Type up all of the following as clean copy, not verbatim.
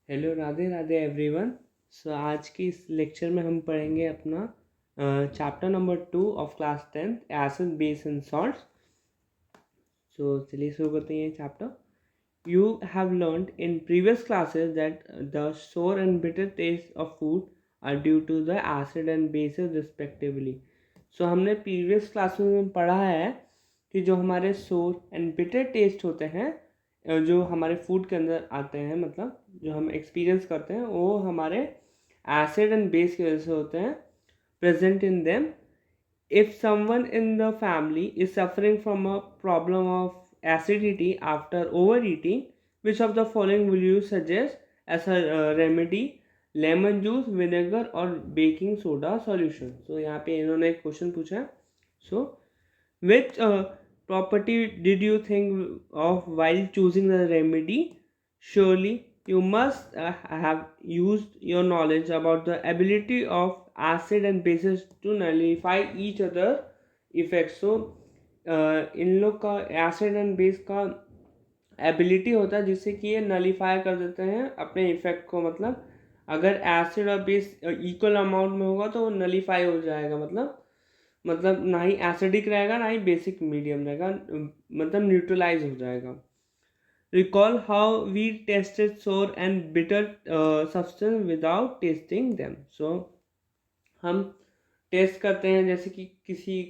Hello, Radhe Radhe everyone. So आज की इस लेक्चर में हम पढ़ेंगे अपना chapter number 2 of class 10th acid base and salts. So चलिए शुरू करते हैं ये चैप्टर। You have learned in previous classes that the sour and bitter taste of food are due to the acid and bases respectively. So हमने previous classes में पढ़ा है कि जो हमारे sour and bitter taste होते हैं, जो हमारे फूड के अंदर आते हैं, मतलब जो हम एक्सपीरियंस करते हैं, वो हमारे एसिड एंड बेस की वजह से होते हैं present in them. If someone in the family is suffering from a problem of acidity after overeating, which of the following will you suggest as a remedy? Lemon juice, vinegar और baking soda solution. So यहाँ पे इन्होंने एक question पूछा है. So which property did you think of while choosing the remedy? Surely you must have used your knowledge about the ability of acid and bases to nullify each other effects. So इन लोग का acid and base का ability होता है जिससे कि ये nullify कर देते हैं अपने इफेक्ट को. मतलब अगर एसिड और बेस इक्वल अमाउंट में होगा तो वो नलीफाई हो जाएगा. मतलब ना ही एसिडिक रहेगा ना ही बेसिक मीडियम रहेगा, मतलब न्यूट्रलाइज हो जाएगा. Recall how we tested sour and bitter substance without tasting them. So हम टेस्ट करते हैं, जैसे कि किसी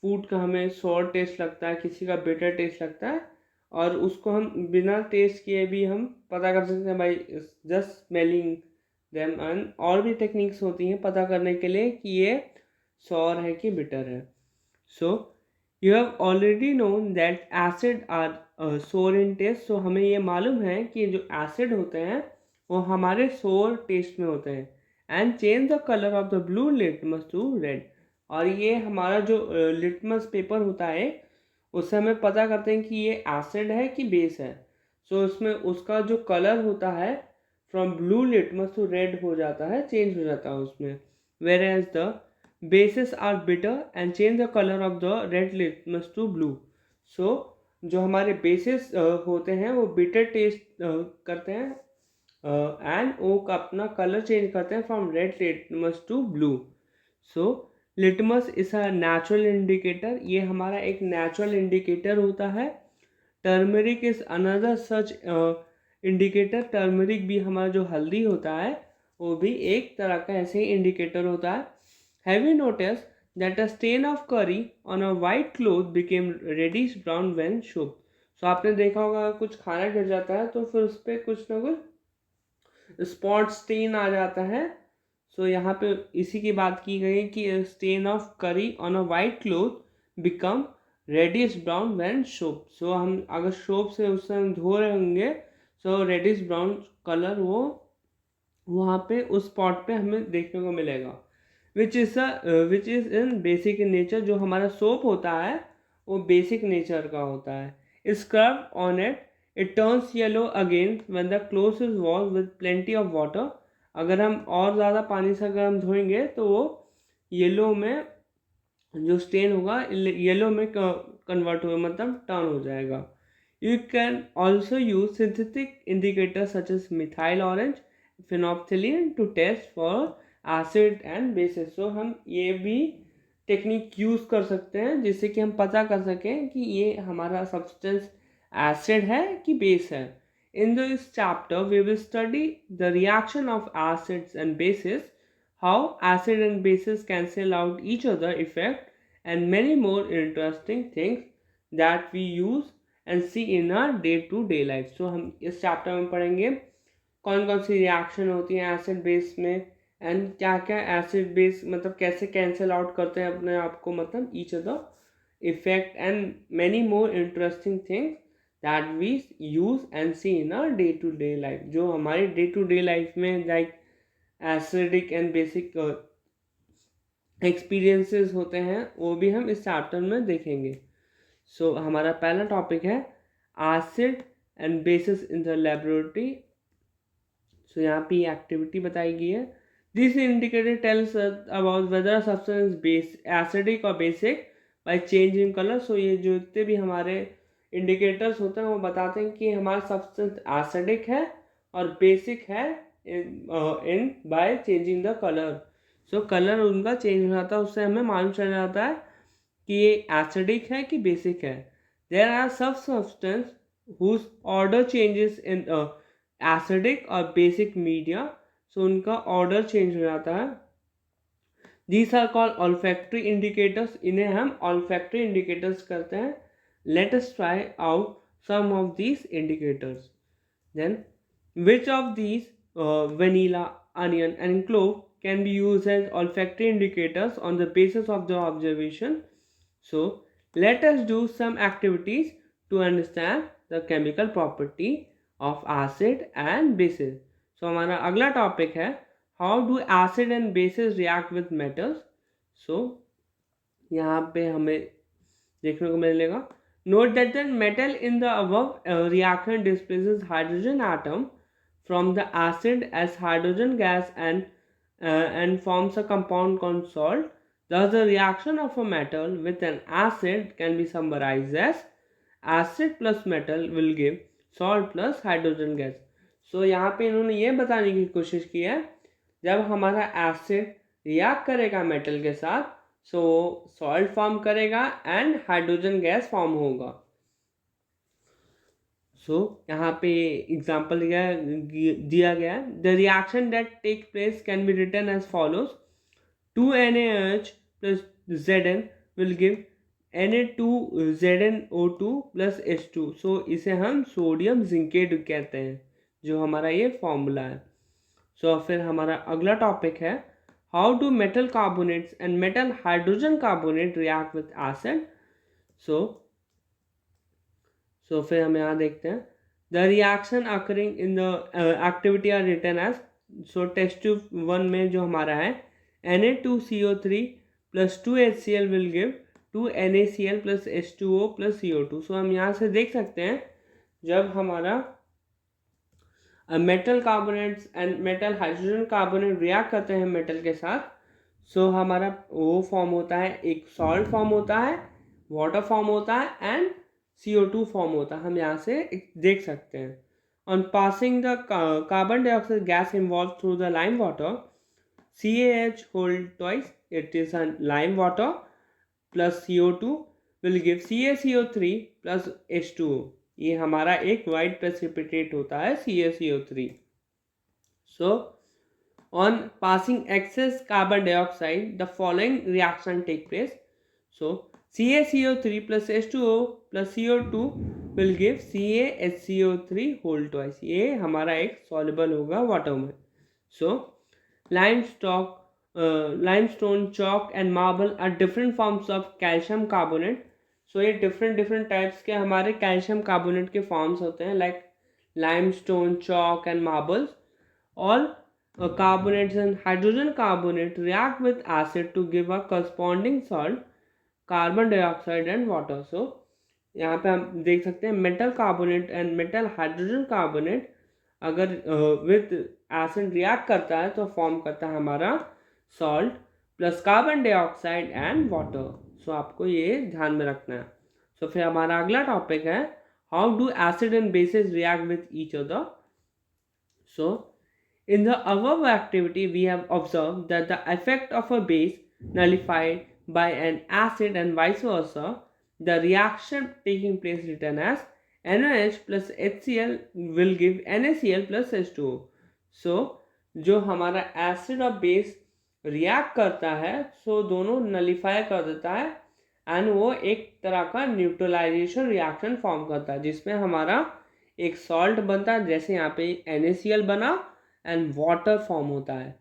फूड का हमें सोर टेस्ट लगता है, किसी का बिटर टेस्ट लगता है, और उसको हम बिना टेस्ट किए भी हम पता कर सकते हैं by just smelling them. And और भी टेक्निक्स होती हैं पता करने के लिए कि ये सोर है कि बिटर है. So you have already known that acid are sour in test. सो हमें ये मालूम है कि जो एसिड होते हैं वो हमारे सोर टेस्ट में होते हैं. And change the colour of the blue litmus to red. और ये हमारा जो लिटमस पेपर होता है उससे हमें पता करते हैं कि ये एसिड है कि बेस है. सो उसमें उसका जो कलर होता है from blue litmus to red हो जाता है, चेंज हो जाता है उसमें. Whereas the bases are bitter and change the colour of the red litmus to blue. So जो हमारे बेसिस होते हैं वो बिटर टेस्ट करते हैं एंड वो अपना कलर चेंज करते हैं from red litmus to blue. So litmus is a natural indicator. ये हमारा एक नेचुरल इंडिकेटर होता है. Turmeric is another such indicator. Turmeric भी हमारा जो हल्दी होता है वो भी एक तरह का ऐसे ही इंडिकेटर होता है. Have you notice that a stain of curry on a white cloth became reddish brown when shook. So आपने देखा होगा कुछ खाना गिर जाता है तो फिर उस पर कुछ ना कुछ स्पॉट स्टेन आ जाता है. सो यहाँ पे इसी की बात की गई कि stain of curry on a white cloth become reddish brown when soap. So हम अगर सोप से उससे हम धो रहे होंगे सो रेडिश ब्राउन कलर वो वहाँ पे उस स्पॉट पे हमें देखने को मिलेगा. Which is in basic in nature. जो हमारा सोप होता है वो बेसिक नेचर का होता है. Scrub on it, it turns yellow again when the cloth is wash with plenty of water. अगर हम और ज़्यादा पानी से अगर हम धोएंगे तो वो येलो में जो स्टेन होगा येलो में कन्वर्ट हो, मतलब टर्न हो जाएगा. You can also use synthetic indicator such as methyl orange phenolphthalein to test for acid and bases. So हम ये भी टेक्निक यूज़ कर सकते हैं जिससे कि हम पता कर सकें कि ये हमारा सब्सटेंस एसिड है कि बेस है. In this chapter, we will study the reaction of acids and bases, how acid and bases cancel out each other effect, and many more interesting things that we use and see in our day-to-day life. So हम इस chapter में पढ़ेंगे कौन कौन सी reaction होती हैं acid base में, and क्या क्या एसिड बेस मतलब कैसे कैंसिल आउट करते हैं अपने आप को, मतलब each other effect, and many more interesting things that we use and see in our day to day life. जो हमारी डे टू डे लाइफ में like acidic and basic experiences होते हैं वो भी हम इस चैप्टर में देखेंगे. सो हमारा पहला टॉपिक है acid and bases in the laboratory. So यहाँ पे एक्टिविटी बताई गई है. This indicator tells about whether substance base acidic और basic by change in colour. So ये जो जितने भी हमारे इंडिकेटर्स होते हैं वो बताते हैं कि हमारा सब्सटेंस एसिडिक है और बेसिक है in by changing the colour. So colour उनका चेंज हो जाता है, उससे हमें मालूम चल जाता है कि ये एसिडिक है कि बेसिक है। There are sub substances whose order changes in acidic और बेसिक मीडिया, सो उनका ऑर्डर चेंज हो जाता है। These are called olfactory indicators, इन्हें हम olfactory indicators करते हैं। Let us try out some of these indicators. Then, which of these vanilla, onion and clove can be used as olfactory indicators on the basis of the observation? So, let us do some activities to understand the chemical property of acid and bases. So, हमारा अगला topic है how do acid and bases react with metals? So, यहाँ पे हमें देखने को मिलेगा note that the metal in the above reaction displaces hydrogen atom from the acid as hydrogen gas and forms a compound called salt. Thus, the reaction of a metal with an acid can be summarized as acid plus metal will give salt plus hydrogen gas. So, यहाँ पे इन्होंने ये बताने की कोशिश की है जब हमारा एसिड रिएक्ट करेगा मेटल के साथ सो सॉल्ट फॉर्म करेगा एंड हाइड्रोजन गैस फॉर्म होगा। सो यहाँ पे एग्जाम्पल दिया गया है the reaction that take place can be written as follows 2NaOH plus Zn will give Na2ZnO2 plus H2। So इसे हम सोडियम जिंकेट कहते हैं जो हमारा ये फॉर्मूला है। सो फिर हमारा अगला टॉपिक है how do metal carbonates and metal hydrogen carbonate react with acid. So फिर हम यहाँ देखते हैं the reaction occurring in the activity are written as. So test tube 1 में जो हमारा है Na2CO3 plus 2HCl will give 2NaCl plus H2O plus CO2। सो हम यहाँ से देख सकते हैं जब हमारा metal carbonates and metal hydrogen carbonate react करते हैं मेटल के साथ सो हमारा वो फॉर्म होता है एक सॉल्ट फॉर्म होता है, वाटर फॉर्म होता है एंड CO2 फॉर्म होता है। हम यहाँ से देख सकते हैं on passing the carbon dioxide gas involve through the lime water CaH hold twice, it is a lime water plus CO2 will give CaCO3 plus H2O। ये हमारा एक वाइट प्रेसिपिटेट होता है CaCO3। So on passing excess carbon dioxide the following reaction take place. So CaCO3 plus H2O plus CO2 will give CaHCO3 whole twice। ये हमारा एक soluble होगा water में। सो limestone, chalk and marble are different forms of calcium carbonate। सो ये different types के हमारे calcium carbonate के forms होते हैं like limestone, chalk and marbles। All carbonates and hydrogen carbonate react with acid to give a corresponding salt, carbon dioxide and water। So यहाँ पे हम देख सकते हैं metal carbonate and metal hydrogen carbonate अगर विथ एसिड रिएक्ट करता है तो फॉर्म करता है हमारा salt plus carbon dioxide and water. So आपको ये ध्यान में रखना है। सो फिर हमारा अगला टॉपिक है how do acid and basis react with each other. So in the above activity we have observed that the effect of a base nullified by an acid and vice versa, the reaction taking place written as NaOH plus HCl will give NaCl plus H2O। सो जो हमारा acid और base react करता है सो दोनों nullify कर देता है and वो एक तरह का न्यूट्रलाइजेशन रिएक्शन फॉर्म करता है जिसमें हमारा एक सॉल्ट बनता है जैसे यहाँ पे NaCl बना एंड वाटर फॉर्म होता है।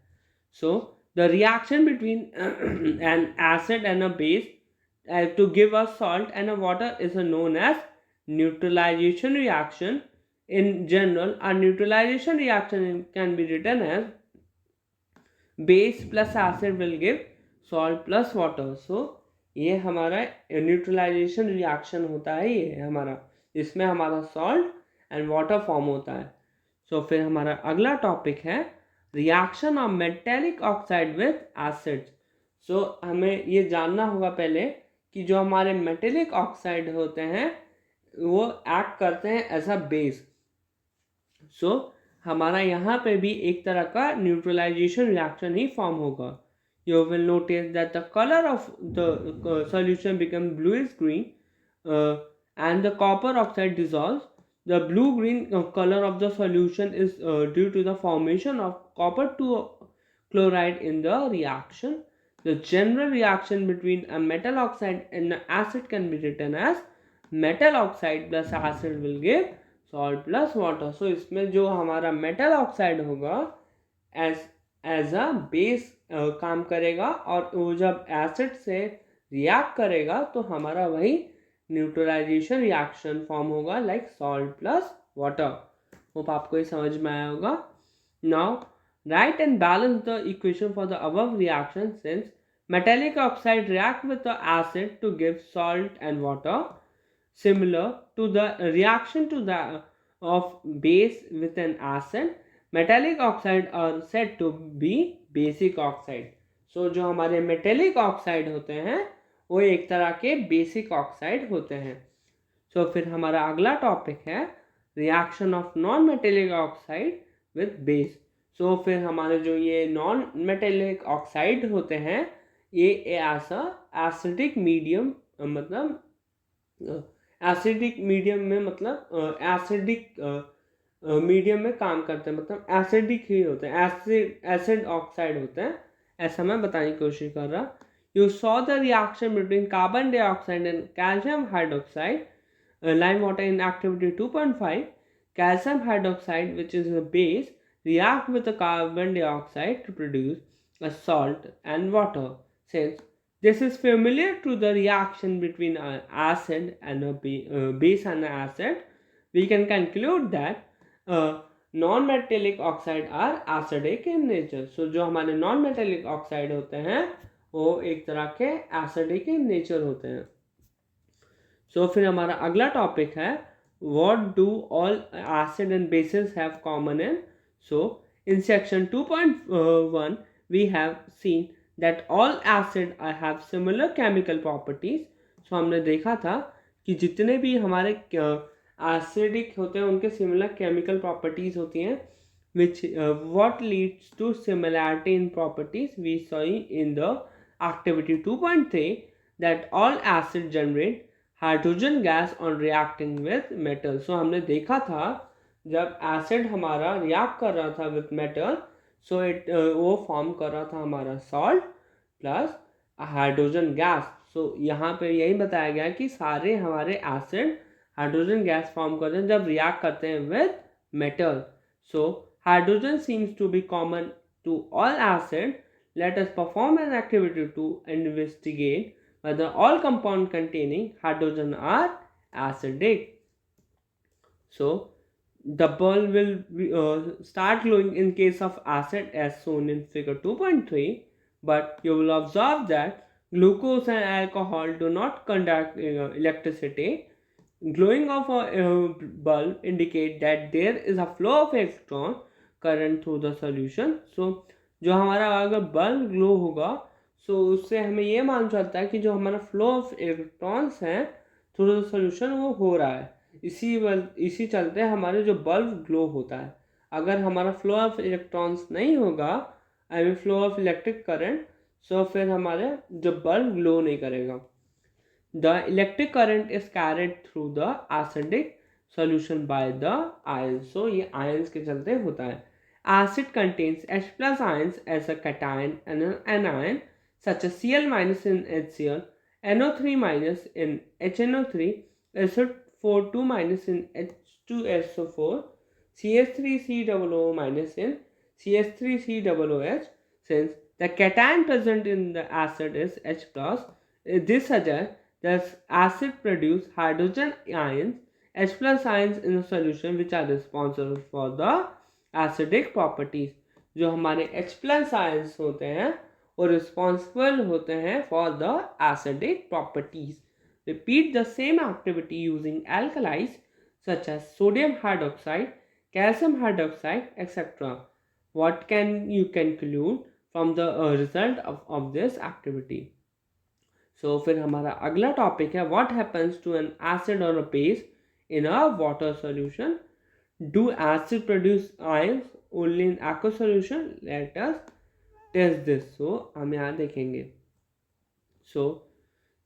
So the reaction between N acid and a base to give us salt and a water is known as neutralization reaction। In general, a neutralization reaction can be written as base plus acid will give salt plus water। So ये हमारा neutralisation reaction होता है, ये हमारा इसमें हमारा salt and water form होता है। सो फिर हमारा अगला टॉपिक है reaction of metallic oxide with acids. So हमें ये जानना होगा पहले कि जो हमारे मेटेलिक ऑक्साइड होते हैं वो एक्ट करते हैं एज अ बेस। सो हमारा यहाँ पे भी एक तरह का न्यूट्रलाइजेशन रिएक्शन ही फॉर्म होगा. You will notice that the color of the solution becomes bluish green and the copper oxide dissolves. The blue-green color of the solution is due to the formation of copper 2 chloride in the reaction. The general reaction between a metal oxide and an acid can be written as metal oxide plus acid will give salt plus water. So इसमें जो हमारा metal oxide होगा as a base काम करेगा और वो जब acid से रिएक्ट करेगा तो हमारा वही न्यूट्रलाइजेशन रिएक्शन फॉर्म होगा like salt plus water. Hope आपको ये समझ में आया होगा. Now right and balance the equation for the above reaction since metallic oxide react with the acid to give salt and water similar to the reaction to the of base with an acid. Metallic oxide are said to be basic oxide. So जो हमारे metallic oxide होते हैं वो एक तरह के basic oxide होते हैं. सो फिर हमारा अगला टॉपिक है reaction of non metallic oxide with base. So फिर हमारे जो ये नॉन मेटेलिक ऑक्साइड होते हैं ये ऐसा एसिडिक मीडियम मतलब एसिडिक मीडियम में मतलब एसिडिक मीडियम में काम करते हैं मतलब एसिडिक ही होते हैं एसिड ऑक्साइड होते हैं. ऐसा मैं बताने की कोशिश कर रहा. You saw the reaction between carbon dioxide and calcium hydroxide lime water in activity 2.5. Calcium hydroxide which is a base react with the carbon dioxide to produce a salt and water. Since this is familiar to the reaction between an acid and a base and an acid, we can conclude that non-metallic oxide are acidic in nature. So जो हमारे non-metallic oxide होते हैं वो एक तरह के acidic in nature होते हैं. So फिर हमारा अगला टॉपिक है what do all acid and bases have common in. So in section 2.1 we have seen that all acid have similar chemical properties. So हमने देखा था कि जितने भी हमारे एसिडिक होते हैं उनके सिमिलर केमिकल प्रॉपर्टीज होती हैं which what leads to similarity in properties. We saw in the activity 2.3 that all acid generate hydrogen gas on reacting with metal. So हमने देखा था जब एसिड हमारा रिएक्ट कर रहा था विथ मेटल सो वो फॉर्म कर रहा था हमारा सॉल्ट प्लस हाइड्रोजन गैस. सो यहाँ पे यही बताया गया कि सारे हमारे एसिड हाइड्रोजन गैस फॉर्म करते हैं जब रिएक्ट करते हैं with metal. So hydrogen seems to be common to all acid. Let us perform an activity to investigate whether all compound containing hydrogen are acidic. So the bulb will start glowing in case of acid as shown in figure 2.3, but you will observe that glucose and alcohol do not conduct electricity. Glowing of a bulb indicate that there is a flow of electron current through the solution. So जो हमारा अगर bulb glow होगा सो उससे हमें ये मान चलता है कि जो हमारा फ्लो ऑफ इलेक्ट्रॉन्स हैं थ्रू द सॉल्यूशन वो हो रहा है. इसी चलते हमारे जो बल्ब ग्लो होता है. अगर हमारा फ्लो ऑफ इलेक्ट्रॉन्स नहीं होगा I mean flow of electric current so फिर हमारे जो बल्ब ग्लो नहीं करेगा. The electric current is carried through the acidic solution by the ions. So ये आयंस के चलते होता है. Acid contains H plus ions as a cation and an anion such as Cl minus in HCl, NO3 minus in HNO3, SO4 minus in H2SO4, CH3COO minus in CH3COOH. Since the cation present in the acid is H plus, this suggests that acid produce hydrogen ions, H plus ions in the solution which are responsible for the acidic properties. जो हमारे H plus ions होते हैं वो responsible होते हैं for the acidic properties. Repeat the same activity using alkalis such as sodium hydroxide, calcium hydroxide etcetera. What can you conclude from the result of this activity. So फिर हमारा अगला topic है what happens to an acid और a base in a water solution. Do acid produce ions only in aqueous solution? Let us test this. So हम यहाँ देखेंगे. So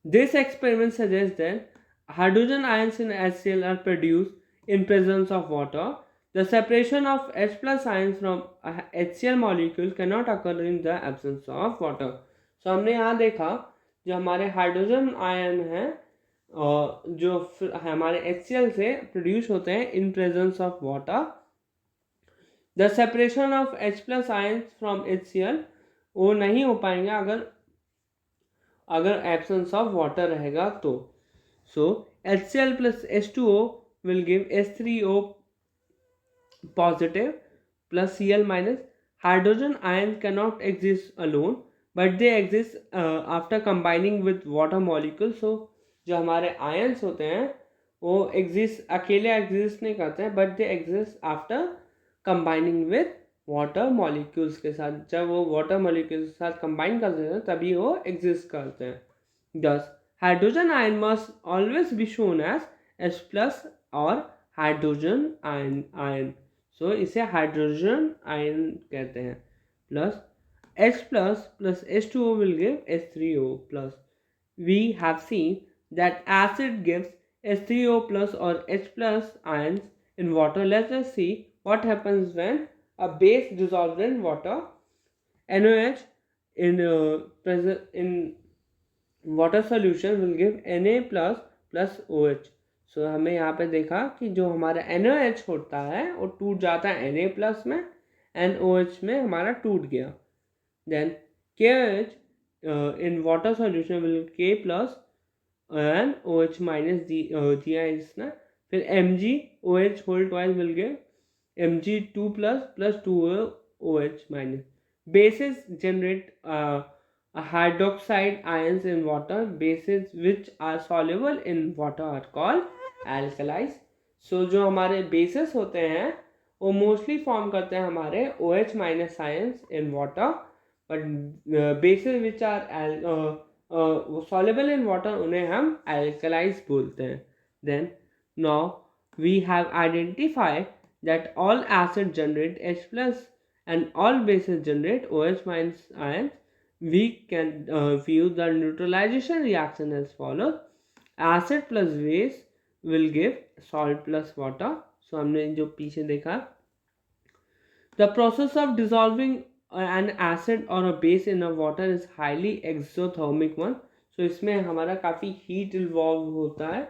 this experiment suggests that hydrogen ions in HCl are produced in presence of water. The separation of H plus ions from HCl molecule cannot occur in the absence of water. So हमने यहाँ देखा जो हमारे hydrogen ion हैं जो हमारे HCl से produce होते हैं in presence of water. The separation of H plus ions from HCl वो नहीं हो पाएंगे अगर एब्सेंस ऑफ वाटर रहेगा तो. सो HCl plus H2O will give H3O positive plus Cl minus. Hydrogen ions cannot exist alone but they exist after combining with water molecules. So जो हमारे ions होते हैं वो अकेले एग्जिस्ट नहीं करते हैं but they exist after combining with water molecules के साथ. जब वो वाटर मॉलिक्यूल्स के साथ कंबाइन करते हैं तभी वो एग्जिस्ट करते हैं. Thus hydrogen ion must always be shown as H plus or hydrogen ion. So इसे हाइड्रोजन आयन कहते हैं. Plus H plus H2O will give H3O plus. We have seen that acid gives H3O plus or H plus ions in water. Let us see what happens when a base dissolved in water, NaOH in water solution will give Na plus OH. So हमें यहाँ पे देखा कि जो हमारा NaOH होता है वो टूट जाता है Na प्लस में, NOH में हमारा टूट गया. Then KOH in water solution will K plus and OH minus दिया है इसने. फिर MgOH whole twice will give Mg2 plus 2OH minus. Bases generate hydroxide ions in water. Bases which are soluble in water are called alkalis. So जो हमारे bases होते हैं वो mostly form करते हैं हमारे OH minus ions in water, but bases which are soluble in water उन्हें हम alkalis बोलते हैं. Then now we have identified that all acids generate H plus and all bases generate OH minus ions. We can view the neutralization reaction as follows. Acid plus base will give salt plus water. So हमने जो पीछे देखा, the process of dissolving an acid or a base in a water is highly exothermic one. So इसमें हमारा काफ़ी heat involved होता है.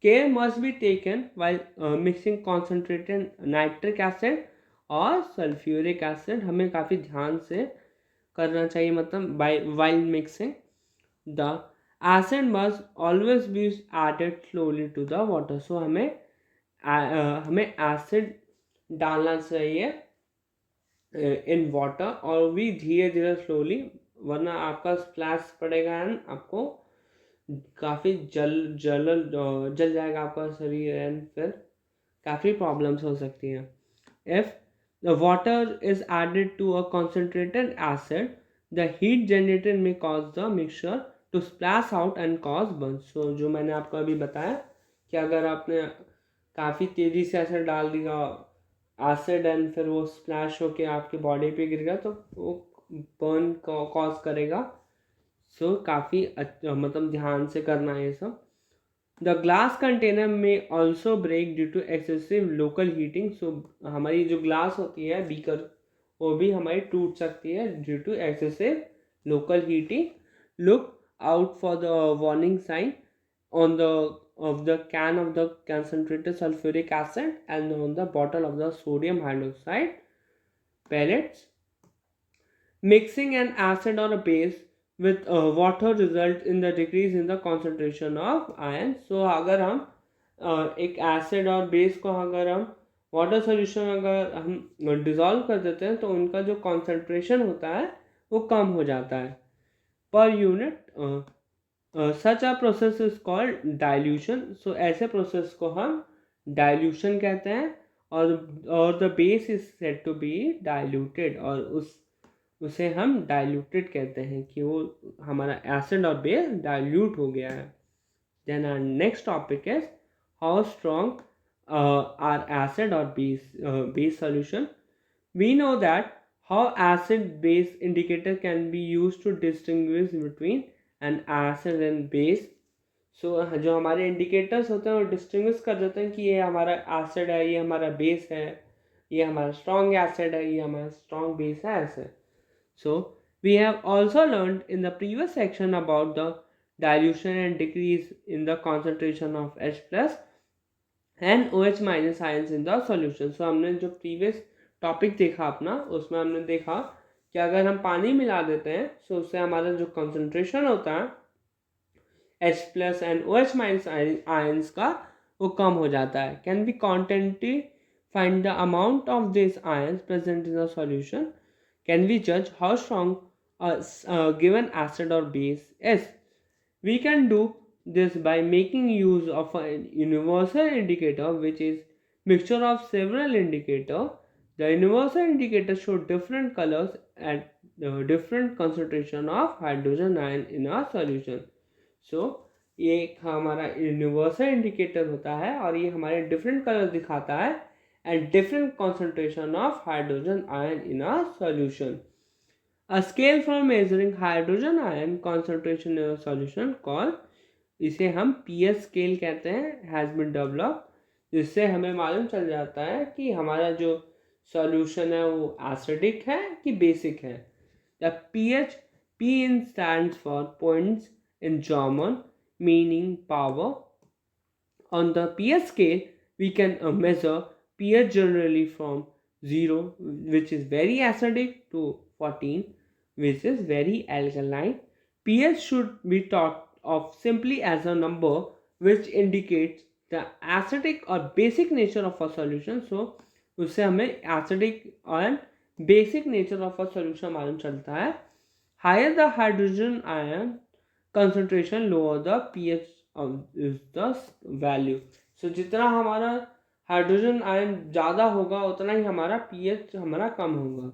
Care must be taken while mixing concentrated nitric acid और sulfuric acid. हमें काफ़ी ध्यान से करना चाहिए, मतलब while mixing. The acid must always be added slowly to the water. So हमें acid डालना चाहिए in water और भी धीरे धीरे slowly, वरना आपका splash पड़ेगा एंड आपको काफ़ी जल जाएगा आपका शरीर एंड फिर काफ़ी प्रॉब्लम्स हो सकती हैं. If the water is added to a concentrated acid, the heat generated may cause the mixture to splash out and cause burn. So जो मैंने आपको अभी बताया कि अगर आपने काफ़ी तेज़ी से एसिड डाल दिया एसिड एंड फिर वो स्प्लैश होके आपके बॉडी पे गिर गया तो वो बर्न कॉज करेगा. सो काफ़ी मतलब ध्यान से करना है ये सब. द ग्लास कंटेनर में also break due to excessive local heating. So हमारी जो ग्लास होती है बीकर वो भी हमारी टूट सकती है due to excessive local heating. Look out for the warning sign on the of the can of the concentrated sulfuric acid and on the bottle of the sodium hydroxide pellets. Mixing an acid or a base with water result in the decrease in the concentration of iron. So अगर हम एक acid और base को अगर हम water solution अगर हम dissolve कर देते हैं तो उनका जो कॉन्सेंट्रेशन होता है वो कम हो जाता है पर unit. Such a process is called dilution. So ऐसे प्रोसेस को हम डाइल्यूशन कहते हैं और the base is said to be diluted और उसे हम डाइल्यूटेड कहते हैं कि वो हमारा एसिड और बेस डाइल्यूट हो गया है. Then our next topic is how strong are acid or base solution. We know that how acid base indicator can be used to distinguish between an acid and base. So जो हमारे indicators होते हैं वो distinguish कर देते हैं कि ये हमारा एसिड है, ये हमारा बेस है, ये हमारा स्ट्रॉन्ग एसिड है, ये हमारा स्ट्रॉन्ग बेस है, ऐसे. So we have also learned in the previous section about the dilution and decrease in the concentration of H plus and OH minus ions in the solution. So हमने जो previous topic देखा अपना, उसमें हमने देखा कि अगर हम पानी मिला देते हैं तो उससे हमारा जो concentration होता है H plus and OH minus ions का वो कम हो जाता है. Can we constantly find the amount of these ions present in the solution? Can we judge how strong a given acid or base is? We can do this by making use of a universal indicator, which is mixture of several indicators. The universal indicator show different colors at different concentration of hydrogen ion in a solution. So ये एक हमारा universal indicator होता है और ये हमारे different colour दिखाता है at different concentration of hydrogen ion in a solution. A scale for measuring hydrogen ion concentration in a solution called, इसे हम pH scale कहते हैं, has been developed, जिससे हमें मालूम चल जाता है कि हमारा जो solution है वो acidic है कि basic है. The pH, P in stands for points in German, meaning power. On the pH scale, we can measure pH generally from 0, which is very acidic, to 14, which is very alkaline. pH should be thought of simply as a number which indicates the acidic or basic nature of a solution. So उससे हमें acidic and basic nature of a solution मालूम चलता है. Higher the hydrogen ion concentration, lower the pH is the value. So जितना हमारा hydrogen ion ज़्यादा होगा उतना ही हमारा pH हमारा कम होगा.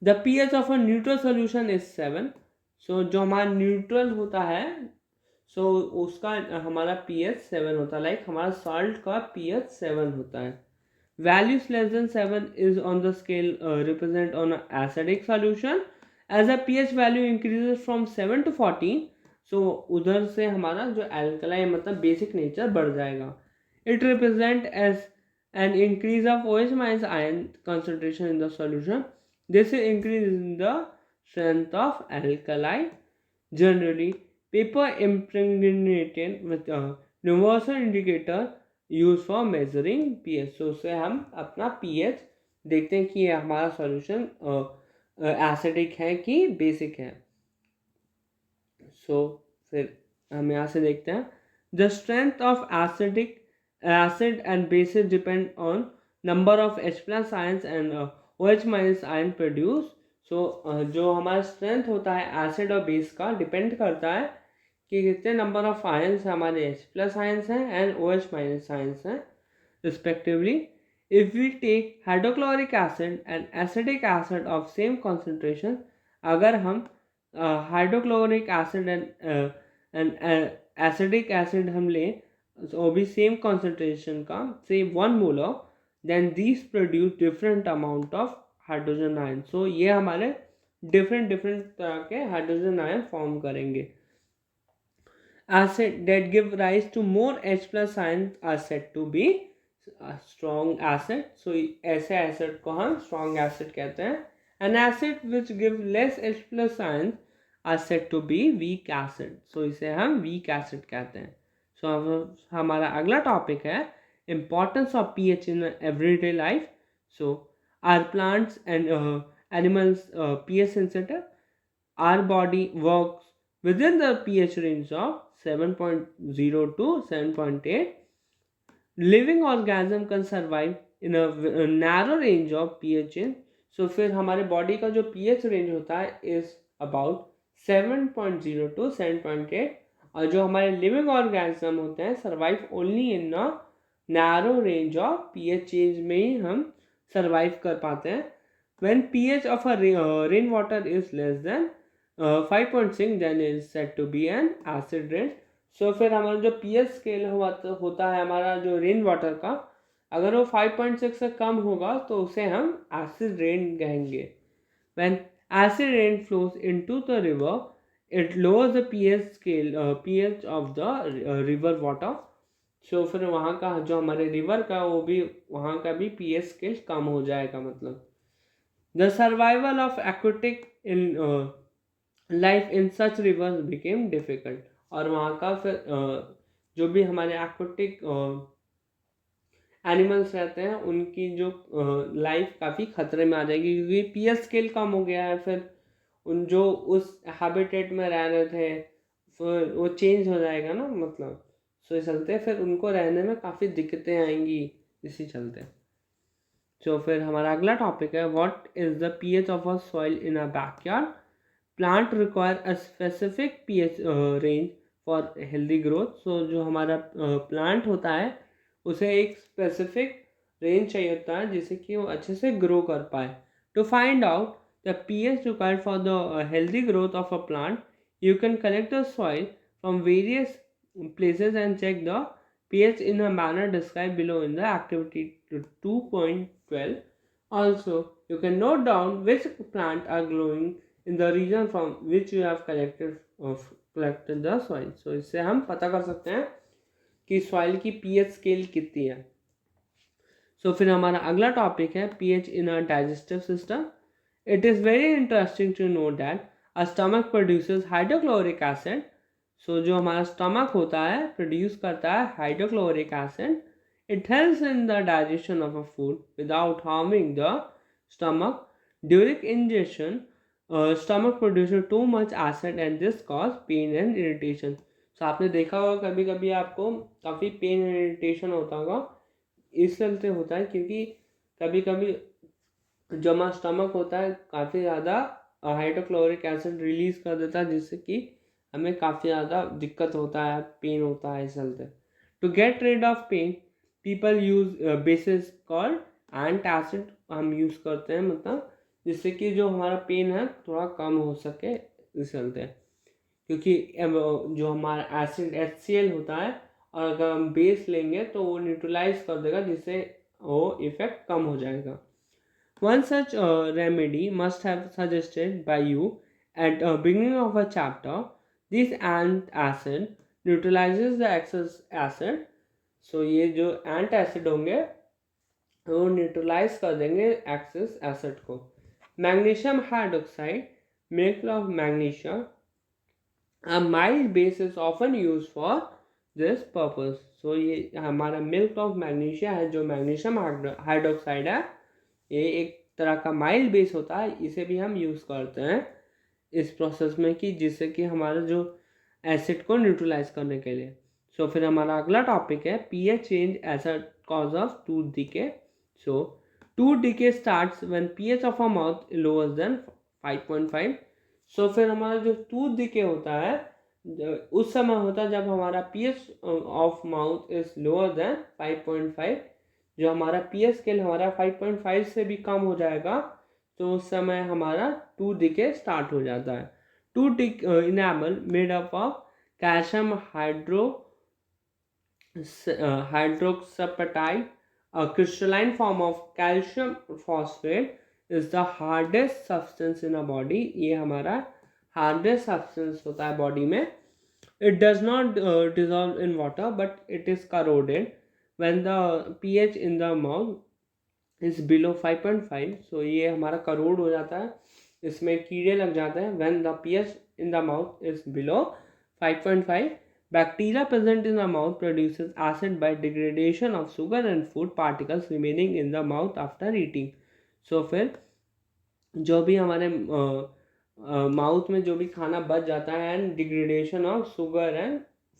The pH of a neutral solution is 7. So जो हमारा न्यूट्रल होता है so उसका हमारा pH 7 होता है. लाइक हमारा सॉल्ट का pH 7 होता है. Values less than 7 is on the scale represent on an acidic solution. As the pH value increases from 7 to 14, so उधर से हमारा जो alkali मतलब basic nature बढ़ जाएगा. It represents as an increase of OH minus ion concentration in the solution. This is increase in the strength of alkali. Generally, paper impregnated with a universal indicator used for measuring pH. So उससे हम अपना pH देखते हैं कि ये हमारा solution acidic है कि बेसिक है. So फिर हम यहाँ से देखते हैं the strength of acid and bases depend on number of H plus ions and OH minus ion produced. So जो हमारा स्ट्रेंथ होता है एसिड और बेस का डिपेंड करता है कि कितने नंबर ऑफ आयंस हमारे H plus आयंस हैं एंड OH minus आयंस हैं respectively. If we take hydrochloric acid and acetic acid of same concentration, अगर हम hydrochloric acid and acetic acid हम लें वो भी same concentration का, say 1 molar, then these produce different amount of hydrogen ion. So ये हमारे different तरह के hydrogen ion form करेंगे. Acid that give rise to more H plus ions are said to be strong acid. So ऐसे acid को हम strong acid कहते हैं. An acid which give less H plus ions are said to be weak acid. So इसे हम weak acid कहते हैं. So हमारा अगला topic है importance of pH in everyday life. So are plants and animals pH sensitive? Our body works within the pH range of 7.0 to 7.8. Living organism can survive in a narrow range of pH. So फिर हमारे body का जो pH range होता है is about 7.0 to 7.8 और जो हमारे living organism होते हैं survive only in a narrow range of pH change में ही हम सर्वाइव कर पाते हैं. When pH of a rain water is less than 5.6, then it is said to be an acid rain. सो फिर हमारा जो पीएच स्केल होता है हमारा जो रेन वाटर का, अगर वो 5.6 से कम होगा तो उसे हम एसिड रेन कहेंगे। When acid rain flows into the river, it lowers the pH scale, pH of the river water. So फिर वहाँ का जो हमारे रिवर का वो भी वहाँ का भी pH स्केल कम हो जाएगा। मतलब the survival of aquatic in life in such rivers became difficult। और वहाँ का फिर जो भी हमारे aquatic एनिमल्स रहते हैं उनकी जो लाइफ काफ़ी खतरे में आ जाएगी, क्योंकि पीएच स्केल कम हो गया है। फिर उन जो उस हैबिटेट में रह रहे थे फिर वो चेंज हो जाएगा ना, मतलब सो इस चलते फिर उनको रहने में काफ़ी दिक्कतें आएंगी इसी चलते। तो फिर हमारा अगला टॉपिक है what is the pH of a soil in a backyard. Plant require a specific pH range for healthy growth. So जो हमारा प्लांट होता है उसे एक स्पेसिफिक रेंज चाहिए होता है जिससे कि वो अच्छे से ग्रो कर पाए। To find out the pH required for the healthy growth of a plant, you can collect the soil from various places and check the pH in a manner described below in the activity 2.12. Also, you can note down which plants are growing in the region from which you have collected the soil. So इससे हम पता कर सकते हैं कि soil की pH scale कितनी है। सो फिर हमारा अगला टॉपिक है pH in a digestive system. It is very interesting to know that a stomach produces hydrochloric acid. So जो हमारा स्टमक होता है प्रोड्यूस करता है hydrochloric acid. It helps in the digestion of a food without harming the stomach. During ingestion stomach produces too much acid and this cause pain and irritation. तो आपने देखा होगा कभी कभी आपको काफ़ी पेन एंड इरिटेशन होता होगा, इस चलते होता है क्योंकि कभी कभी जो हमारा स्टमक होता है काफ़ी ज़्यादा हाइड्रोक्लोरिक एसिड रिलीज कर देता है जिससे कि हमें काफ़ी ज़्यादा दिक्कत होता है, पेन होता है इस चलते। To get rid of pain people use bases called antacid हम यूज़ करते हैं, मतलब जिससे कि जो हमारा पेन है थोड़ा कम हो सके इस चलते। क्योंकि जो हमारा एसिड HCl होता है और अगर हम बेस लेंगे तो वो न्यूट्रलाइज कर देगा जिससे वो इफेक्ट कम हो जाएगा। One such remedy must have suggested by you at the beginning of a chapter. This antacid neutralizes the excess acid. So ये जो antacid होंगे वो न्यूट्रलाइज कर देंगे एक्सेस एसिड को। Magnesium hydroxide milk of magnesium A mild base is often used for this purpose. So ये हमारा milk of magnesia है, जो मैग्नीशियम हाइड्रोक्साइड है, ये एक तरह का माइल्ड बेस होता है, इसे भी हम यूज़ करते हैं इस प्रोसेस में कि जिससे कि हमारा जो एसिड को न्यूट्रलाइज करने के लिए। सो फिर हमारा अगला टॉपिक है pH change as a cause of tooth decay. So tooth decay starts when pH of a mouth lower than 5.5। So फिर हमारा जो टूथ डिके होता है उस समय होता है जब हमारा pH of mouth is lower than 5.5। जो हमारा पीएच स्केल हमारा 5.5 से भी कम हो जाएगा तो उस समय हमारा टूथ डिके स्टार्ट हो जाता है। Tooth enamel made up of calcium hydroxyapatite a crystalline form of calcium phosphate is the hardest substance in a body। ये हमारा hardest substance होता है बॉडी में। It does not dissolve in water but it is corroded when the pH in the mouth is below 5.5। so ये हमारा corrode हो जाता है, इसमें कीड़े लग जाते हैं when the pH in the mouth is below 5.5। Bacteria present in the mouth produces acid by degradation of sugar and food particles remaining in the mouth after eating। so फिर जो भी हमारे माउथ में जो भी खाना बच जाता है and degradation of sugar and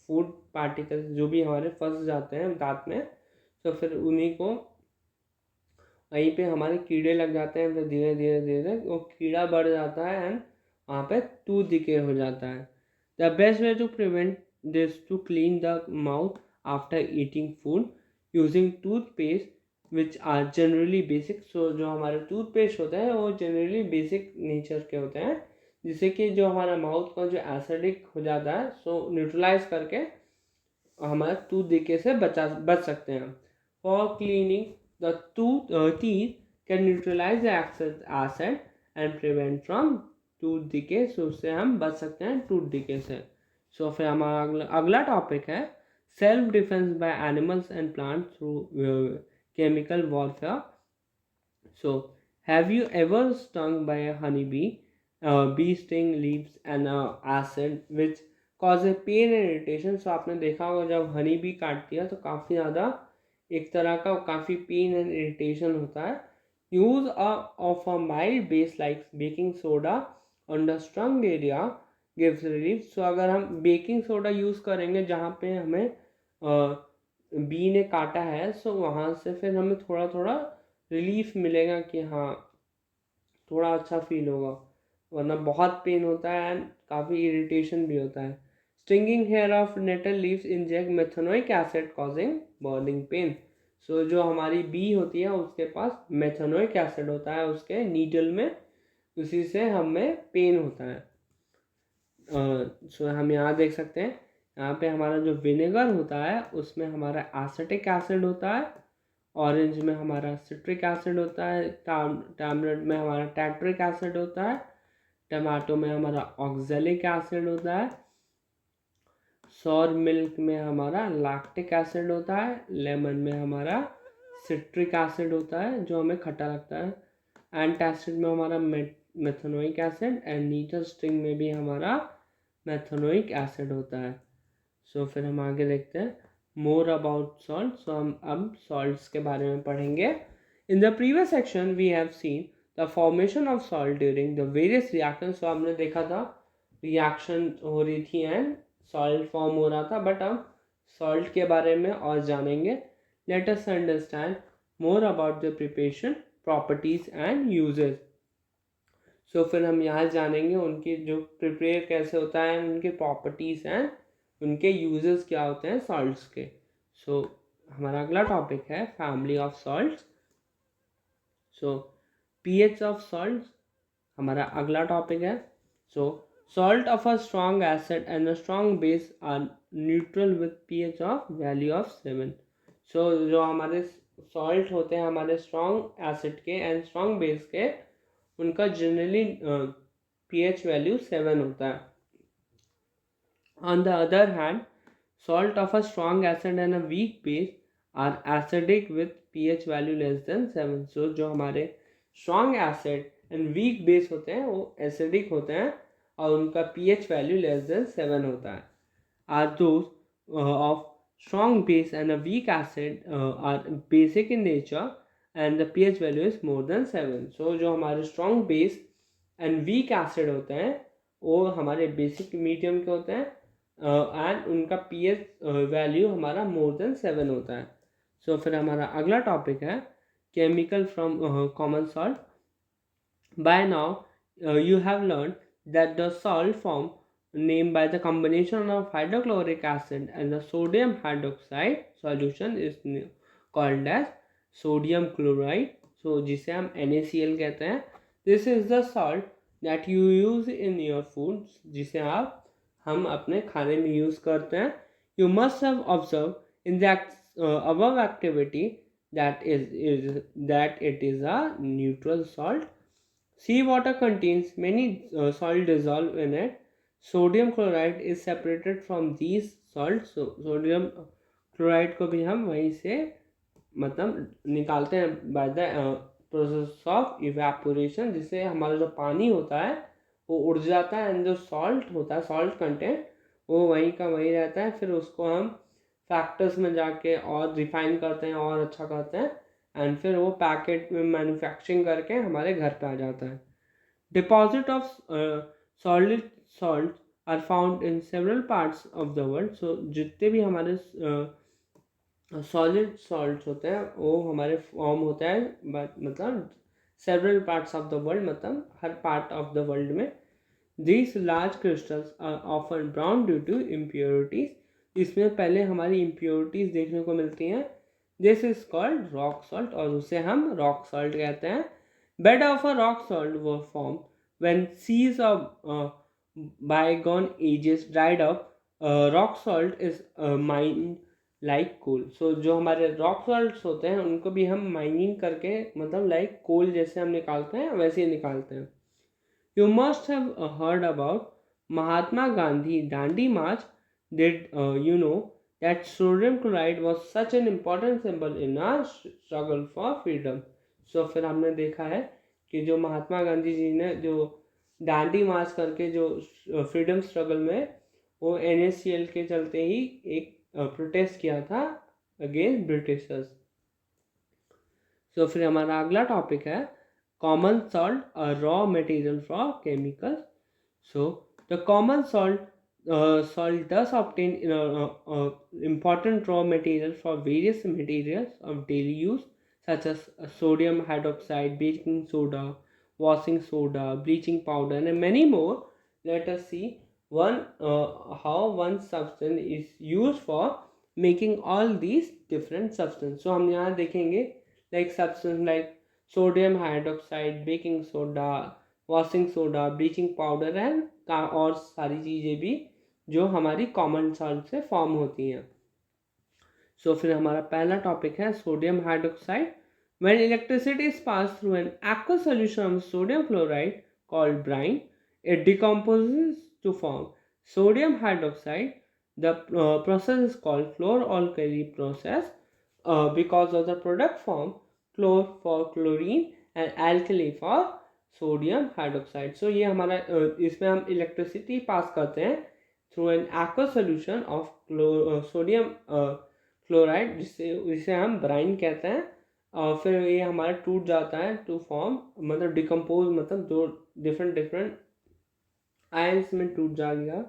food particles जो भी हमारे फंस जाते हैं दांत में, तो फिर उन्हीं को वहीं पे हमारे कीड़े लग जाते हैं, फिर धीरे धीरे धीरे वो कीड़ा बढ़ जाता है एंड वहाँ पे टूथ डिके हो जाता है। The best way to prevent this to clean the mouth after eating food using toothpaste which are generally basic। so जो हमारे टूथपेस्ट होते हैं वो जनरली बेसिक नेचर के होते हैं जिससे कि जो हमारा माउथ का जो एसिडिक हो जाता है सो न्यूट्रलाइज करके हमारा टूथ डिके से बच सकते हैं। For cleaning the teeth can neutralise the excess acid and prevent from tooth decay, so उससे हम बच सकते हैं टूथ डिके से। सो फिर हमारा अगला टॉपिक है self defence by animals and plant through chemical warfare. So, have you ever stung by a honeybee? Bee sting leaves an acid which causes pain and irritation. So आपने देखा होगा जब honey bee काटती है तो काफ़ी ज़्यादा एक तरह का काफ़ी पेन एंड इरिटेशन होता है। Use of a mild base like baking soda on the stung area gives relief. So अगर हम बेकिंग सोडा यूज़ करेंगे जहाँ पे हमें बी ने काटा है, सो वहाँ से फिर हमें थोड़ा थोड़ा रिलीफ मिलेगा कि हाँ थोड़ा अच्छा फील होगा, वरना बहुत पेन होता है एंड काफ़ी इरिटेशन भी होता है। Stinging hair of nettle leaves inject methanoic acid causing burning pain. So जो हमारी बी होती है उसके पास मेथनोइक एसिड होता है उसके नीडल में, उसी से हमें पेन होता है। सो हम यहाँ देख सकते हैं, यहाँ पे हमारा जो विनेगर होता है उसमें हमारा एसिटिक एसिड होता है, ऑरेंज में हमारा सिट्रिक एसिड होता है, टैमरिंड में हमारा टैट्रिक एसिड होता है, टमाटो में हमारा ऑक्जेलिक एसिड होता है, सौर मिल्क में हमारा लैक्टिक एसिड होता है, लेमन में हमारा सिट्रिक एसिड होता है जो हमें खट्टा लगता है, एंटासिड में हमारा methanoic acid and needle sting में भी हमारा मेथनोइक एसिड होता है। सो फिर हम आगे देखते हैं मोर अबाउट सॉल्ट। सो हम अब सॉल्ट्स के बारे में पढ़ेंगे। In the previous section we have seen the formation of salt during the various reaction. So हमने देखा था रिएक्शन हो रही थी एंड सॉल्ट फॉर्म हो रहा था, बट हम सॉल्ट के बारे में और जानेंगे। Let us understand more about the preparation properties and uses. So फिर हम यहाँ जानेंगे उनकी जो प्रिपेयर कैसे होता है, उनकी प्रॉपर्टीज एंड उनके यूजेस क्या होते हैं सॉल्ट्स के। सो हमारा अगला टॉपिक है family of salts. So pH of salts हमारा अगला टॉपिक है। So salt of a strong acid and a strong base are neutral with pH of value of 7। So जो हमारे सॉल्ट होते हैं हमारे स्ट्रॉन्ग एसिड के एंड स्ट्रॉन्ग बेस के, उनका जनरली पीएच वैल्यू 7 होता है। On the other hand, salt of a strong acid and a weak base are acidic with pH value less than 7. So जो हमारे strong acid and weak base होते हैं वो acidic होते हैं और उनका pH value less than 7 होता है। Are those of strong base and a weak acid are basic in nature and the pH value is more than 7. So जो हमारे strong base and weak acid होते हैं वो हमारे basic medium के होते हैं एंड उनका पीएच वैल्यू हमारा मोर देन 7 होता है। सो फिर हमारा अगला टॉपिक है chemical from common salt. By now you have learn that the salt form name by the combination of hydrochloric acid and the sodium hydroxide solution is called as sodium chloride. So जिसे हम NaCl कहते हैं। This is the salt that you use in your food, जिसे हम अपने खाने में use करते हैं। You must have observe in the above activity that it is a neutral salt. Sea water contains many salt dissolved in it. Sodium chloride is separated from these salts. So sodium chloride को भी हम वहीं से मतलब निकालते हैं by the process of evaporation, जिससे हमारा जो पानी होता है वो उड़ जाता है एंड जो सॉल्ट होता है सॉल्ट कंटेंट वो वहीं का वहीं रहता है। फिर उसको हम फैक्टर्स में जाके और रिफाइन करते हैं और अच्छा करते हैं एंड फिर वो पैकेट में मैन्युफैक्चरिंग करके हमारे घर पे आ जाता है। Deposit of solid salt are found in several parts of the world. So जितने भी हमारे सॉलिड सॉल्ट होते हैं वो हमारे फॉर्म होता है मतलब several parts of the world, मतलब हर पार्ट ऑफ द वर्ल्ड में। These large crystals are often brown due to impurities. इसमें पहले हमारी impurities देखने को मिलती हैं। This is called rock salt और उसे हम rock salt कहते हैं। Bed of a rock salt were formed when seas of bygone ages dried up rock salt is mined like coal. So जो हमारे रॉक सॉल्ट्स होते हैं उनको भी हम माइनिंग करके मतलब लाइक कोल जैसे हम निकालते हैं वैसे ही निकालते हैं। You must have heard about Mahatma Gandhi Dandi March. Did you know that sodium chloride was such an important symbol in our struggle for freedom? So फिर हमने देखा है कि जो महात्मा गांधी जी ने जो दांडी मार्च करके जो फ्रीडम स्ट्रगल में वो NaCl के चलते ही एक प्रोटेस्ट किया था अगेंस्ट ब्रिटिशर्स। तो फिर हमारा अगला टॉपिक है common salt, a raw material for chemicals. So the common salt does obtain important raw material for various materials of daily use such as sodium hydroxide, baking soda, washing soda, bleaching powder, and many more. Let us see how one substance is used for making all these different substances. So हम यहाँ देखेंगे like substance like sodium hydroxide, baking soda, washing soda, bleaching powder and और सारी चीज़ें भी जो हमारी common salt से फॉर्म होती हैं। सो फिर हमारा पहला टॉपिक है sodium hydroxide. When electricity is pass through an aqua solution of sodium chloride called brine, it decomposes to form sodium hydroxide. The process is called फ्लोर-alkali process because of the product form chlor for chlorine and alkali for sodium hydroxide. So ये हमारा इसमें हम electricity pass करते हैं through an aqua solution of sodium chloride जिसे हम brine कहते हैं। और फिर ये हमारा टूट जाता है टू फॉर्म मतलब डिकम्पोज मतलब दो डिफरेंट आयंस में टूट जाएगा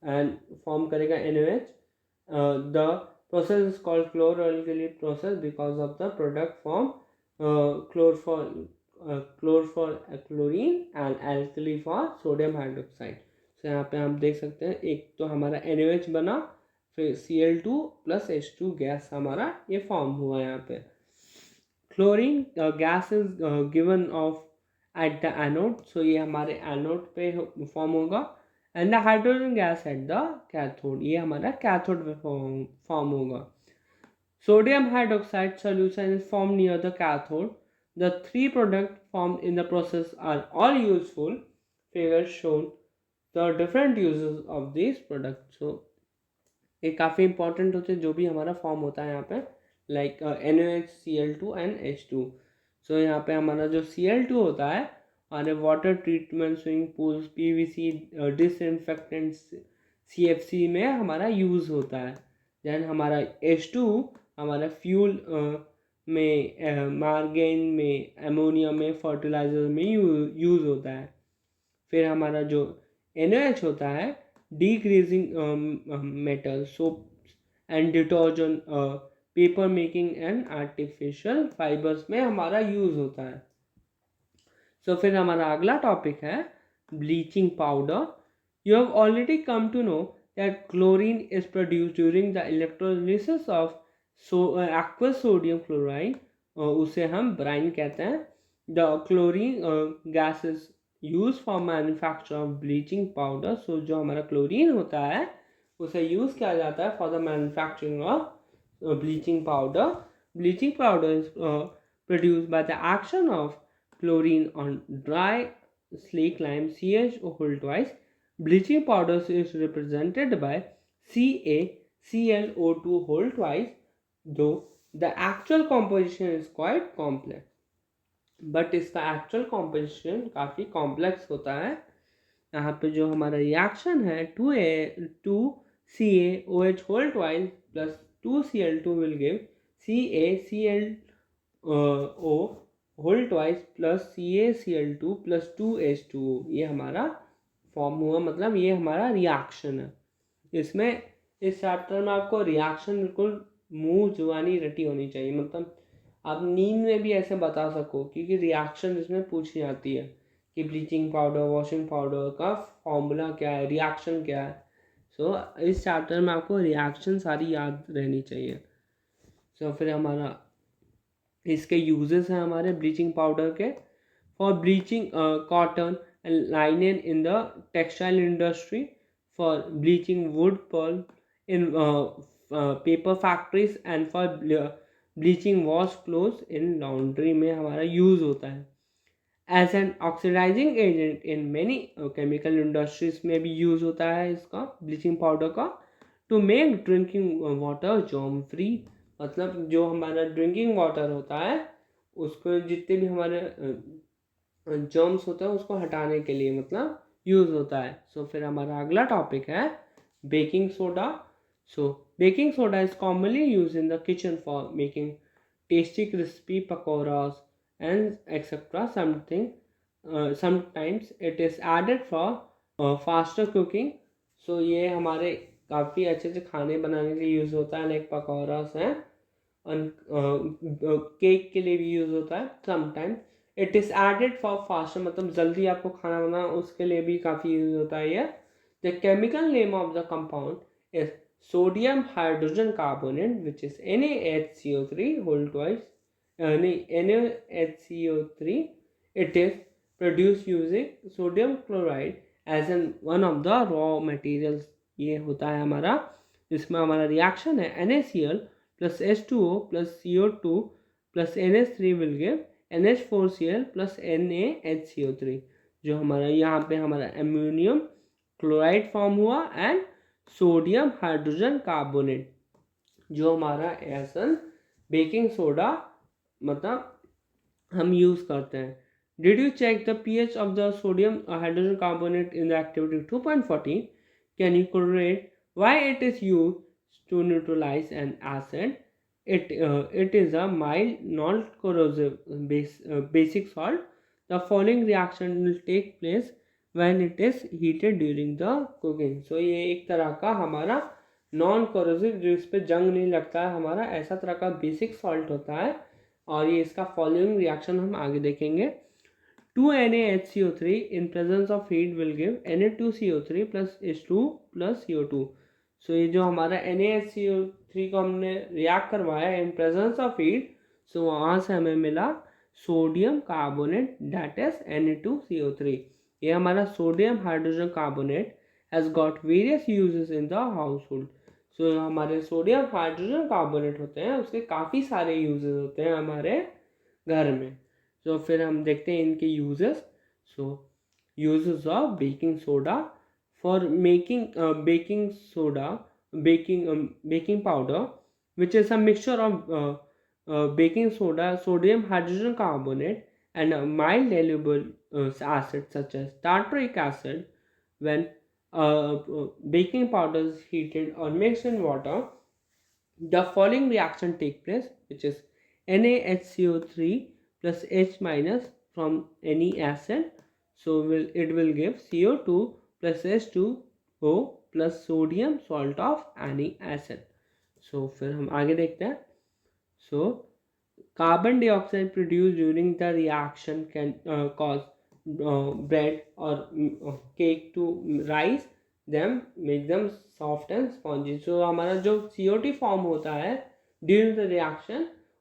एंड फॉर्म करेगा NaOH। The process is called chlor-alkali process because of the product form chlor for chlorine and alkali for sodium hydroxide। so यहाँ पे हम देख सकते हैं एक तो हमारा NaOH बना, फिर Cl2 plus H2 गैस हमारा ये फॉर्म हुआ। यहाँ पे chlorine gas is given off at the anode, so ये हमारे एनोड पे फॉर्म होगा। And the hydrogen gas at the cathode, ये हमारा कैथोड पे फॉर्म होगा। Sodium hydroxide solution is formed near the cathode. The three products formed in the process are all useful. Figure shown the different uses of these products. So ये काफ़ी important होते हैं जो भी हमारा फॉर्म होता है यहाँ पे like NaOH, Cl2 and H2। सो यहाँ पे हमारा जो Cl2 होता है हमारे water treatment, swimming pools, PVC, disinfectants, CFC में हमारा यूज़ होता है। देन हमारा H2 हमारा फ्यूल में, मार्गेन में, एमोनिया में, फर्टिलाइजर में यूज़ होता है। फिर हमारा जो NaOH होता है decreasing metal, soaps and detergent, paper making and artificial fibres में हमारा यूज़ होता है। सो फिर हमारा अगला टॉपिक है bleaching powder. You have already come to know that chlorine is produced during the electrolysis of aqueous sodium chloride, उसे हम ब्राइन कहते हैं। The chlorine gas is use for manufacture of bleaching powder. So जो हमारा chlorine होता है उसे use किया जाता है for the manufacturing of bleaching powder. Bleaching powder is produced by the action of chlorine on dry slake lime CHO whole twice. Bleaching powder is represented by CaClO2 whole twice, though the actual composition is quite complex. But इसका actual composition काफ़ी complex होता है। यहाँ पे जो हमारा reaction है 2CaOH whole twice plus 2Cl2 will give CaClO whole twice plus CaCl2 plus 2H2O। ये हमारा फॉर्म हुआ, मतलब ये हमारा रिएक्शन है। इसमें इस चैप्टर में आपको रिएक्शन बिल्कुल मुंह जुबानी रटी होनी चाहिए, मतलब आप नींद में भी ऐसे बता सको, क्योंकि रिएक्शन इसमें पूछी जाती है कि ब्लीचिंग पाउडर, वॉशिंग पाउडर का फॉर्मूला क्या है, रिएक्शन क्या है। सो इस चैप्टर में आपको रिएक्शन सारी याद रहनी चाहिए। सो फिर हमारा इसके यूजेस हैं हमारे ब्लीचिंग पाउडर के for bleaching cotton and linen in the textile industry, for bleaching wood pulp in paper factories and for bleaching wash clothes in laundry में हमारा यूज़ होता है. As an oxidizing agent in many chemical industries में भी use होता है इसका bleaching powder का to make drinking water germ free. मतलब जो हमारा ड्रिंकिंग वाटर होता है उसको जितने भी हमारे जर्म्स होते हैं उसको हटाने के लिए मतलब यूज़ होता है. सो फिर हमारा अगला टॉपिक है baking soda. So baking soda is commonly use in the kitchen for making tasty crispy pakoras and etcetera. Sometimes it is added for faster cooking. So ये हमारे काफ़ी अच्छे से खाने बनाने के लिए यूज़ होता है. लाइक पकौड़ास हैं केक के लिए भी यूज़ होता है. Sometimes it is added for faster मतलब जल्दी आपको खाना बनाना उसके लिए भी काफ़ी यूज़ होता है ये. The chemical name of the compound is sodium hydrogen carbonate which is NaHCO3 whole twice NaHCO3. It is produce using sodium chloride as an one of the raw materials. ये होता है हमारा इसमें हमारा रिएक्शन है NaCl plus H2O plus CO2 plus NH3 will give NH4Cl plus NaHCO3. जो हमारा यहाँ पे हमारा एम्यूनियम क्लोराइड फॉर्म हुआ एंड सोडियम हाइड्रोजन कार्बोनेट जो हमारा एसन बेकिंग सोडा मतलब हम यूज़ करते हैं. Did you check the pH of the sodium hydrogen carbonate in the activity 2.14? Can you correlate why it is used to neutralize an acid? It is a mild, non-corrosive basic salt. The following reaction will take place when it is heated during the cooking. So ये एक तरह का हमारा non corrosive जो इस पर जंग नहीं लगता है हमारा ऐसा तरह का बेसिक सॉल्ट होता है. और ये इसका फॉलोइंग रिएक्शन हम आगे देखेंगे. 2NaHCO3 in presence of heat will give Na2CO3 plus H2 plus CO2. सो ये जो हमारा NaHCO3 को हमने रिएक्ट करवाया इन प्रेजेंस ऑफ हीट. सो वहाँ से हमें मिला sodium carbonate that is Na2CO3. ये हमारा sodium hydrogen carbonate has got various uses in the household. So हमारे सोडियम हाइड्रोजन कार्बोनेट होते हैं उसके काफ़ी सारे यूजेस होते हैं हमारे घर में. सो फिर हम देखते हैं इनके uses. So uses of baking soda for making baking powder which is a mixture of baking soda, sodium hydrogen carbonate and a mild soluble acid such as tartaric acid. When baking powder is heated or mixed in water, the following reaction take place which is NaHCO3 plus H minus from any acid. So it will give CO2 plus H2O plus sodium salt of any acid. So फिर हम आगे देखते हैं. So carbon dioxide produced during the reaction can cause bread or cake to rise them, make them soft and spongy. So हमारा जो CO2 form होता है during the reaction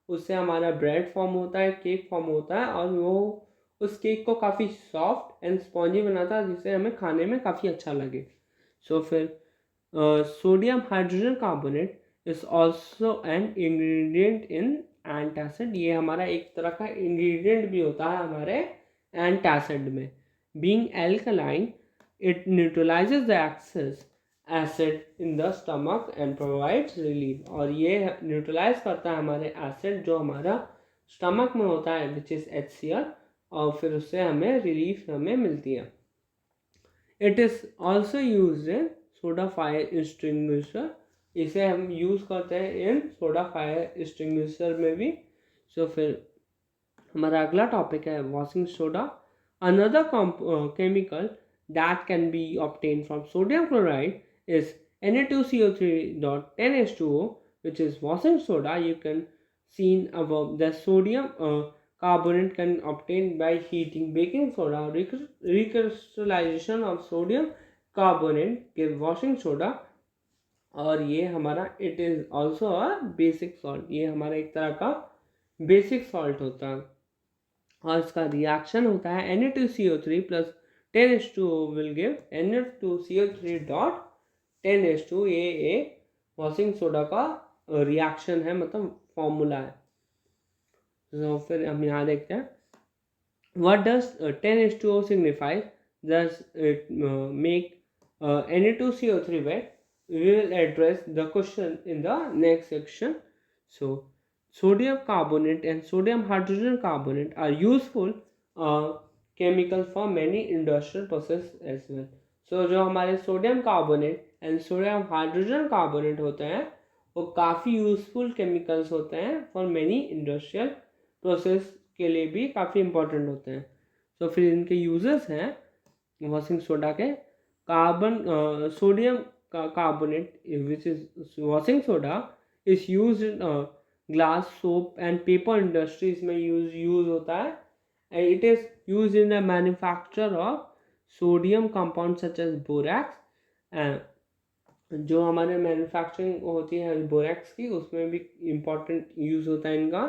उससे हमारा ब्रेड फॉर्म होता है, केक फॉर्म होता है और वो उस केक को काफ़ी सॉफ्ट एंड स्पॉन्जी बनाता है जिससे हमें खाने में काफ़ी अच्छा लगे. सो फिर sodium hydrogen carbonate is also an ingredient in antacid. ये हमारा एक तरह का इंग्रेडिएंट भी होता है हमारे एंटासिड में. Being alkaline it न्यूट्रलाइजेज the excess acid in the stomach and provides relief. और ये न्यूट्रलाइज करता है हमारे एसिड जो हमारा स्टमक में होता है विच इज़ HCl और फिर उससे हमें रिलीफ हमें मिलती है. It is also use in soda fire extinguisher. इसे हम यूज़ करते हैं इन सोडा फायर एक्सटिंग्विशर में भी. सो फिर हमारा अगला टॉपिक है washing soda. Another chemical that can be obtain from sodium chloride is Na2CO3.10H2O which is washing soda. You can see above the sodium carbonate can obtain by heating baking soda. Recrystallization of sodium carbonate give washing soda. और ये हमारा it is also a basic salt. ये हमारा एक तरह का basic salt होता है और इसका रिएक्शन होता है Na2CO3 plus 10H2O will give Na2CO3 dot 10H2 ये एक वॉशिंग सोडा का रिएक्शन है, मतलब फॉर्मूला है। तो फिर हम यहाँ देखते हैं what does 10H2O signify. Does it make Na2CO3 wet? We will address the question in the next section. So sodium carbonate and sodium hydrogen carbonate are useful chemicals for many industrial process as well. So जो हमारे sodium carbonate and sodium hydrogen carbonate होते हैं वो काफ़ी useful chemicals होते हैं for many industrial process के लिए भी काफ़ी इंपॉर्टेंट होते हैं। तो फिर इनके यूजेस हैं वॉशिंग सोडा के, carbon sodium carbonate which is washing soda is use in glass soap and paper industries में यूज होता है। and it is used in the manufacture of sodium compounds such as borax. जो हमारे manufacturing होती है borax की उसमें भी इम्पॉर्टेंट यूज़ होता है इनका।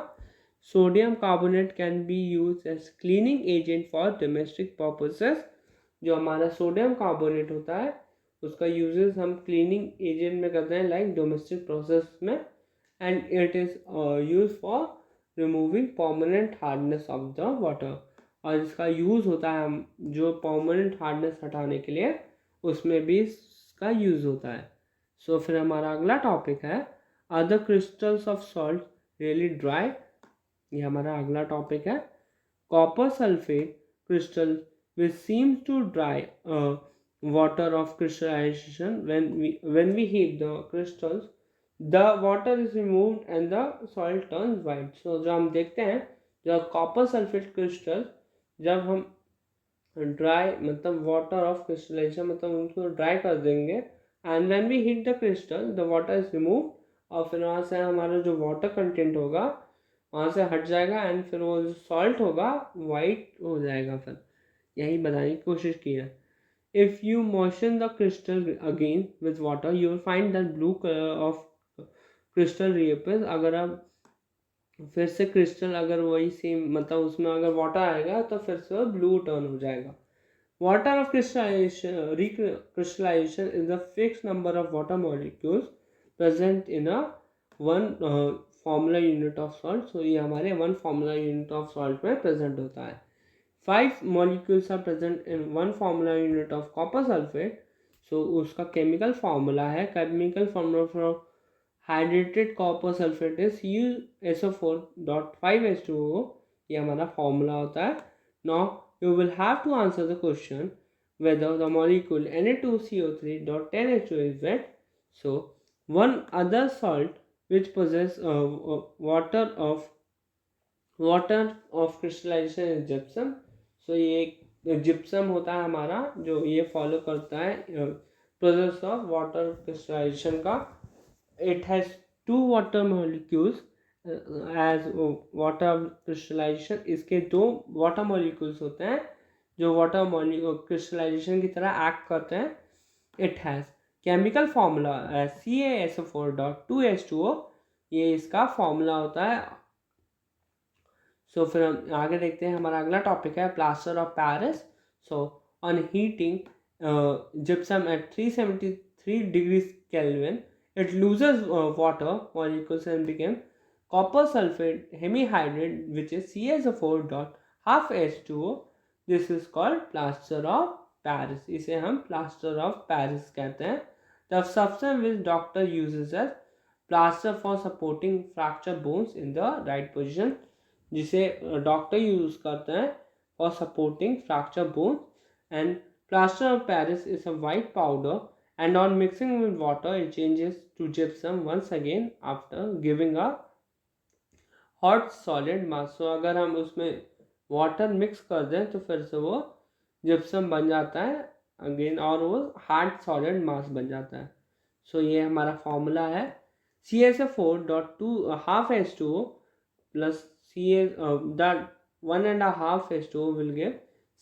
Sodium carbonate can be use as cleaning agent for domestic purposes. जो हमारा सोडियम कार्बोनेट होता है उसका यूजेस हम क्लीनिंग एजेंट में करते हैं लाइक डोमेस्टिक प्रोसेस में, and it is use for removing permanent hardness of the water. और इसका यूज़ होता है हम जो परमानेंट हार्डनेस हटाने के लिए उसमें भी इसका यूज़ होता है। सो फिर हमारा अगला टॉपिक है other crystals of salt really dry. ये हमारा अगला टॉपिक है copper sulphate crystal which seems to dry water of crystallisation when we heat the crystals the water is removed and the soil turns white. So जो हम देखते हैं जब copper sulphate crystal जब हम ड्राई मतलब वाटर ऑफ क्रिस्टलाइजेशन मतलब उनको ड्राई कर देंगे and when we heat the crystal the water is remove और फिर वहाँ से हमारा जो वाटर कंटेंट होगा वहाँ से हट जाएगा एंड फिर वो जो सॉल्ट होगा वाइट हो जाएगा। फिर यही बताने की कोशिश की है। If you moisten the crystal again with water, you will find that blue color of crystal reappears. अगर आप फिर से क्रिस्टल अगर वही सेम मतलब उसमें अगर वाटर आएगा तो फिर से ब्लू टर्न हो जाएगा। Water of crystallization, recrystallization is the fixed number of water molecules present in a one formula unit of salt. So ये हमारे one formula unit of salt में present होता है। 5 molecules are present in one formula unit of copper sulfate. So उसका chemical formula है chemical formula for hydrated copper sulfate is CuSO4.5H2O। ये हमारा formula होता है। Now you will have to answer the question whether the molecule Na2CO3.10H2O is wet. So one other salt which possess water of crystallization is gypsum. So ये gypsum होता है हमारा जो ये फॉलो करता है प्रोसेस ऑफ वाटर क्रिस्टलाइजेशन का। It has 2 water molecules as water crystallisation. इसके 2 वाटर मॉलिक्यूल्स होते हैं जो वाटर क्रिस्टलाइजेशन की तरह एक्ट करते हैं। It has chemical formula CaSO4.2H2O। ये इसका फार्मूला होता है। सो फिर हम आगे देखते हैं हमारा अगला टॉपिक है plaster of Paris. So on heating gypsum at 373 degree Kelvin it loses water molecules and became copper sulfate hemihydrate which is CaSO4.5H2O. This is called plaster of Paris. इसे हम plaster of Paris कहते हैं। The substance which doctor uses as plaster for supporting fracture bones in the right position, जिसे doctor use करते हैं for supporting fracture bone. And plaster of Paris is a white powder and on mixing with water it changes to gypsum once again after giving a hot solid mass. So अगर हम उसमें water mix कर दें तो फिर से वो gypsum बन जाता है अगेन और वो हार्ड सॉलिड मास बन जाता है। सो ये हमारा फॉर्मूला है CaSO4.2 plus that 1.5H2O will give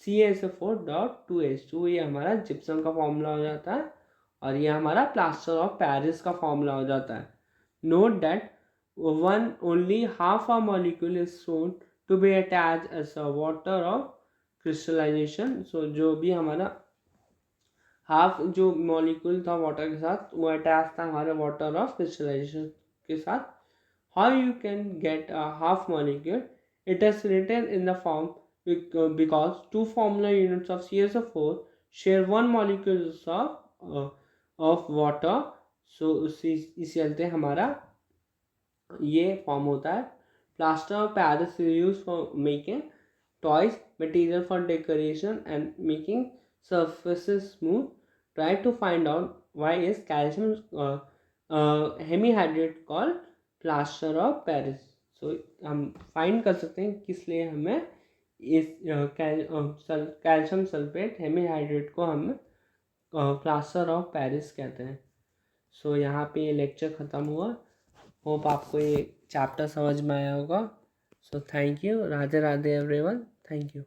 CaSO4.2H2। ये हमारा जिप्सम का फॉर्मूला हो जाता है और ये हमारा प्लास्टर ऑफ पेरिस का फॉर्मूला हो जाता है। Note that only half a molecule is shown to be attached as a water of crystallization. So जो भी हमारा हाफ जो मॉलिक्यूल था वाटर के साथ वो अटैच था हमारे वाटर ऑफ क्रिस्टलाइजेशन के साथ. How you can get a half molecule? It is written in the form because two formula units of CSO4 share one molecule of water. So इसी चलते हमारा ये फॉर्म होता है. Plaster of Paris use for making toys, material for decoration and making surfaces smooth. Try to find out why is calcium hemihydrate called plaster of Paris. So हम find कर सकते हैं किस लिए हमें इस कैल्शियम सल्फेट हेमीहाइड्रेट को हम प्लास्टर ऑफ पेरिस कहते हैं. सो यहाँ पे ये लेक्चर ख़त्म हुआ. होप आपको ये चैप्टर समझ में आया होगा. So thank you. Radhe Radhe everyone. Thank you.